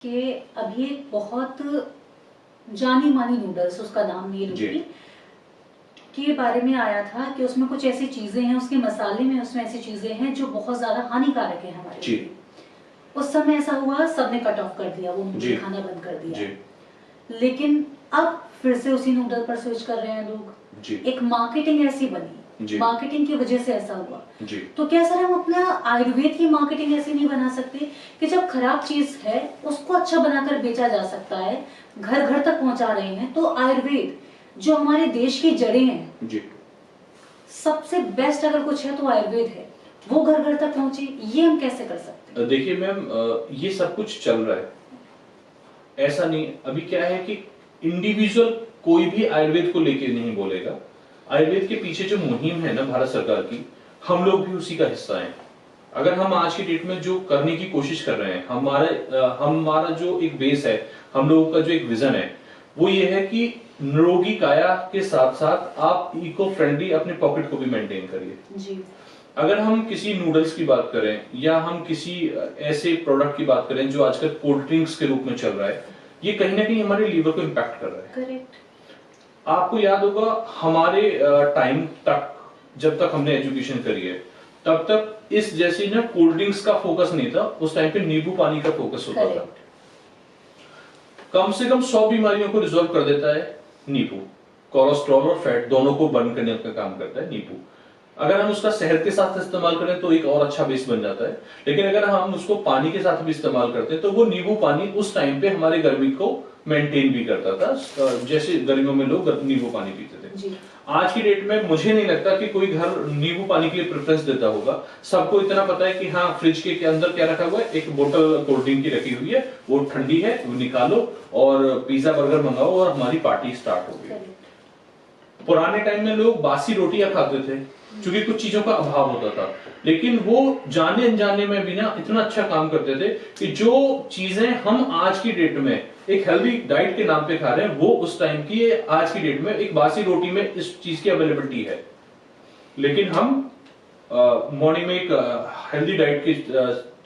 कि अभी एक बहुत जानी मानी नूडल्स, उसका नाम नहीं जी। लूंगी, के बारे में आया था कि उसमें कुछ ऐसी चीजें हैं, उसके मसाले में उसमें ऐसी चीजें हैं जो बहुत ज्यादा हानिकारक है हमारे जी। लिए। उस समय ऐसा हुआ, सबने कट ऑफ कर दिया, वो जी। नूडल खाना बंद कर दिया। जी। लेकिन अब फिर से उसी नूडल पर स्विच कर रहे हैं लोग। जी। एक मार्केटिंग ऐसी बनी, जी। मार्केटिंग की वजह से ऐसा हुआ। जी। तो क्या सर हम अपना आयुर्वेद की मार्केटिंग ऐसी नहीं बना सकते कि जब खराब चीज है उसको अच्छा बनाकर बेचा जा सकता है, घर घर तक पहुंचा रहे हैं, तो आयुर्वेद जो हमारे देश की जड़ें हैं, जी। सबसे बेस्ट अगर कुछ है तो आयुर्वेद है, वो घर घर तक पहुंचे, ये हम कैसे कर सकते हैं? देखिए मैम, ये सब कुछ चल रहा है, ऐसा नहीं। अभी क्या है कि इंडिविजुअल कोई भी आयुर्वेद को लेके नहीं बोलेगा। आयुर्वेद के पीछे जो मुहिम है ना भारत सरकार की, हम लोग भी उसी का हिस्सा हैं। अगर हम आज की डेट में जो करने की कोशिश कर रहे हैं, हमारा जो एक बेस है, हम लोगों का जो एक विजन है, वो ये है कि निरोगी काया के साथ साथ आप इको फ्रेंडली अपने पॉकेट को भी मेंटेन करिए जी। अगर हम किसी नूडल्स की बात करें या हम किसी ऐसे प्रोडक्ट की बात करें जो आजकल कोल्ड ड्रिंक्स के रूप में चल रहा है, ये कहीं ना कहीं हमारे लीवर को इम्पैक्ट कर रहा है। करेक्ट। आपको याद होगा हमारे टाइम तक, जब तक हमने एजुकेशन करी है, तब तक इस जैसी ना कोल्ड ड्रिंक्स का फोकस नहीं था। उस टाइम पे नींबू पानी का फोकस होता था। कम से कम 100 बीमारियों को रिजॉल्व कर देता है नींबू। कोलेस्ट्रॉल और फैट दोनों को बर्न करने का काम करता है नींबू। अगर हम उसका शहद के साथ इस्तेमाल करें तो एक और अच्छा बेस बन जाता है, लेकिन अगर हम उसको पानी के साथ भी इस्तेमाल करते हैं तो वो नींबू पानी उस टाइम पे हमारे गर्मी को मेंटेन भी करता था, जैसे गर्मियों में लोग नींबू पानी पीते थे। जी। आज की डेट में मुझे नहीं लगता कि कोई घर नींबू पानी के लिए प्रेफरेंस देता होगा। सबको इतना पता है कि हाँ, फ्रिज के अंदर क्या रखा हुआ है, एक बोतल कोल्ड ड्रिंक की रखी हुई है, वो ठंडी है, वो निकालो और पिज्जा बर्गर मंगाओ और हमारी पार्टी स्टार्ट हो गई। पुराने टाइम में लोग बासी रोटियां खाते थे क्योंकि कुछ चीजों का अभाव होता था, लेकिन वो जाने अनजाने में भी ना इतना अच्छा काम करते थे कि जो चीजें हम आज की डेट में एक हेल्दी डाइट के नाम पे खा रहे हैं, वो उस टाइम की आज की डेट में एक बासी रोटी में इस चीज की अवेलेबिलिटी है। लेकिन हम मॉर्निंग में एक हेल्दी डाइट के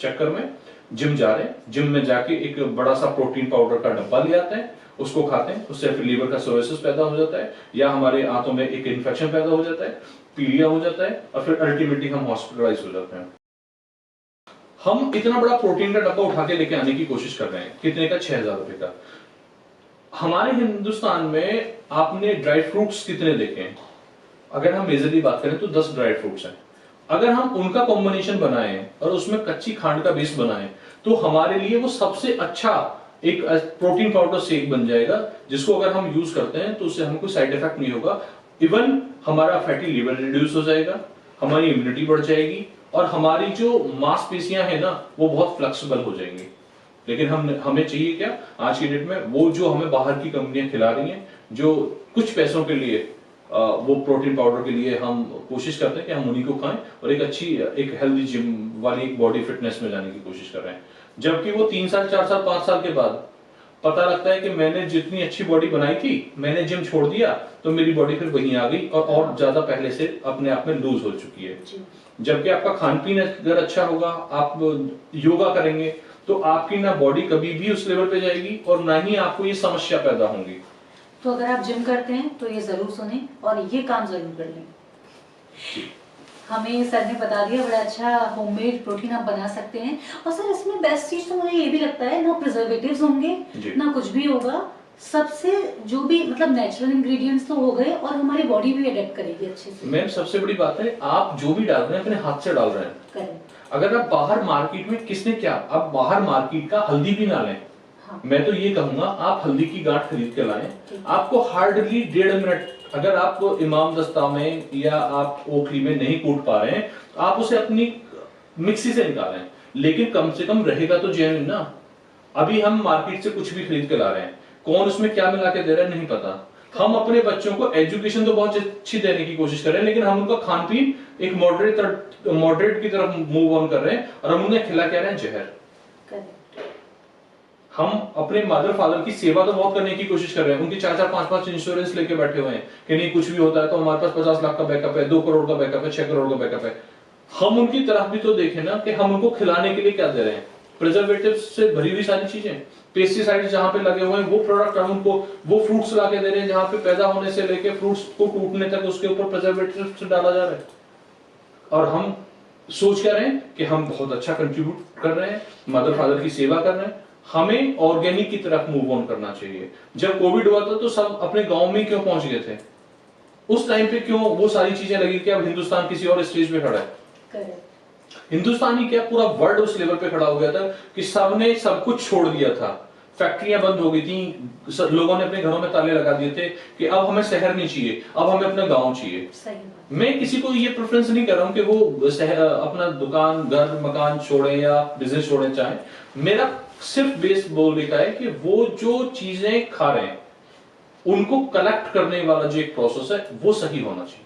चक्कर में जिम जा रहे हैं, जिम में जाके एक बड़ा सा प्रोटीन पाउडर का डब्बा ले आते हैं, उसको खाते हैं, उससे फिर लीवर का सर्रोसिस पैदा हो जाता है या हमारे आंतों में एक इन्फेक्शन पैदा हो जाता है, पीलिया हो जाता है और फिर अल्टीमेटली हम हॉस्पिटलाइज हो जाते हैं। हम इतना बड़ा प्रोटीन का डब्बा उठा के लेके आने की कोशिश कर रहे हैं, कितने का? 6,000 रुपए का। हमारे हिंदुस्तान में आपने ड्राई फ्रूट्स कितने देखे हैं? अगर हम मेजरली बात करें तो 10 ड्राई फ्रूट्स हैं। अगर हम उनका कॉम्बिनेशन बनाएं और उसमें कच्ची खांड का बेस बनाएं तो हमारे लिए वो सबसे अच्छा एक प्रोटीन पाउडर शेक बन जाएगा, जिसको अगर हम यूज करते हैं तो उससे हमको साइड इफेक्ट नहीं होगा। इवन हमारा फैटी लिवर रिड्यूस हो जाएगा, हमारी इम्यूनिटी बढ़ जाएगी और हमारी जो मांसपेशियां हैं ना, वो बहुत फ्लेक्सिबल हो जाएंगी। लेकिन हमें चाहिए क्या आज की डेट में? वो जो हमें बाहर की कंपनियां खिला रही हैं, जो कुछ पैसों के लिए वो प्रोटीन पाउडर के लिए हम कोशिश करते हैं कि हम उन्हीं को खाएं और एक अच्छी, एक हेल्दी जिम वाली एक बॉडी फिटनेस में जाने की कोशिश कर रहे हैं। जबकि वो 3 साल 4 साल 5 साल के बाद पता लगता है कि मैंने जितनी अच्छी बॉडी बनाई थी, मैंने जिम छोड़ दिया तो मेरी बॉडी फिर वहीं आ गई और ज्यादा पहले से अपने आप में लूज हो चुकी है। जबकि आपका खान पीन अगर अच्छा होगा, आप योगा करेंगे तो आपकी ना बॉडी कभी भी उस लेवल पे जाएगी और ना ही आपको ये समस्या पैदा होंगी। तो अगर आप जिम करते हैं तो ये जरूर सुने और ये काम जरूर कर लें। हमें सर ने बता दिया, बड़ा अच्छा होममेड प्रोटीन आप बना सकते हैं। और सर इसमें बेस्ट चीज तो मुझे ये भी लगता है, ना प्रिजर्वेटिव्स होंगे, ना कुछ भी होगा, सबसे जो भी मतलब नेचुरल इंग्रेडिएंट्स तो हो गए और हमारी बॉडी भी अडेप्ट करेगी अच्छे से। मैम सबसे बड़ी बात है, आप जो भी डाल रहे हैं अपने हाथ से डाल रहे हैं। करेक्ट। अगर आप बाहर मार्केट में किसने क्या, आप बाहर मार्केट का हल्दी भी ना लें। हाँ। मैं तो ये कहूंगा आप हल्दी की गांठ खरीद के लाएं, आपको हार्डली 1.5 मिनट, अगर आप इमाम दस्ता में या आप ओखली में नहीं कूट पा रहे हैं तो आप उसे अपनी मिक्सी से निकालें, लेकिन कम से कम रहेगा तो जेन्युइन ना। अभी हम मार्केट से कुछ भी खरीद के ला रहे हैं, कौन उसमें क्या मिला के दे रहा है नहीं पता। हम अपने बच्चों को एजुकेशन तो बहुत अच्छी देने की कोशिश कर रहे हैं, लेकिन हम उनका खान पीन एक मॉडरेट की तरफ मूव ऑन कर रहे हैं और हम उन्हें खिला क्या रहे हैं? जहर। हम अपने मदर फादर की सेवा तो बहुत करने की कोशिश कर रहे हैं, उनकी 4-4 5-5 इंश्योरेंस लेके बैठे हुए हैं कि नहीं कुछ भी होता है तो हमारे पास 50 लाख का बैकअप है, 2 करोड़ का बैकअप है, 6 करोड़ का बैकअप है। हम उनकी तरफ भी तो देखें ना कि हम उनको खिलाने के लिए क्या दे रहे हैं। प्रिजर्वेटिव से भरी हुई सारी चीजें, पेस्टिसाइड जहां पे लगे हुए हैं वो प्रोडक्ट हम उनको, वो फ्रूट्स ला के दे रहे हैं जहां पे पैदा होने से लेके फ्रूट्स को टूटने तक उसके ऊपर प्रिजर्वेटिव से डाला जा रहा है। और हम सोच क्या रहे हैं कि हम बहुत अच्छा कंट्रीब्यूट कर रहे हैं, मदर फादर की सेवा कर रहे हैं। हमें ऑर्गेनिक की तरफ मूव ऑन करना चाहिए। जब कोविड हुआ था तो सब अपने गांव में क्यों पहुंच गए थे? उस टाइम पे क्यों वो सारी चीजें लगी कि अब हिंदुस्तान किसी और स्टेज पे खड़ा है? करेक्ट। हिंदुस्तान ही क्या, पूरा वर्ल्ड उस लेवल पे खड़ा हो गया था कि सबने सब कुछ छोड़ दिया था। फैक्ट्रियां बंद हो गई थी, लोगों ने अपने घरों में ताले लगा दिए थे कि अब हमें शहर नहीं चाहिए, अब हमें अपना गांव चाहिए। सही बात। मैं किसी को ये प्रेफरेंस नहीं कर रहा हूं कि वो अपना दुकान, घर, मकान छोड़े या बिजनेस छोड़े चाहे। मेरा सिर्फ बेस बोलने का है कि वो जो चीजें खा रहे हैं उनको कलेक्ट करने वाला जो एक प्रोसेस है वो सही होना चाहिए।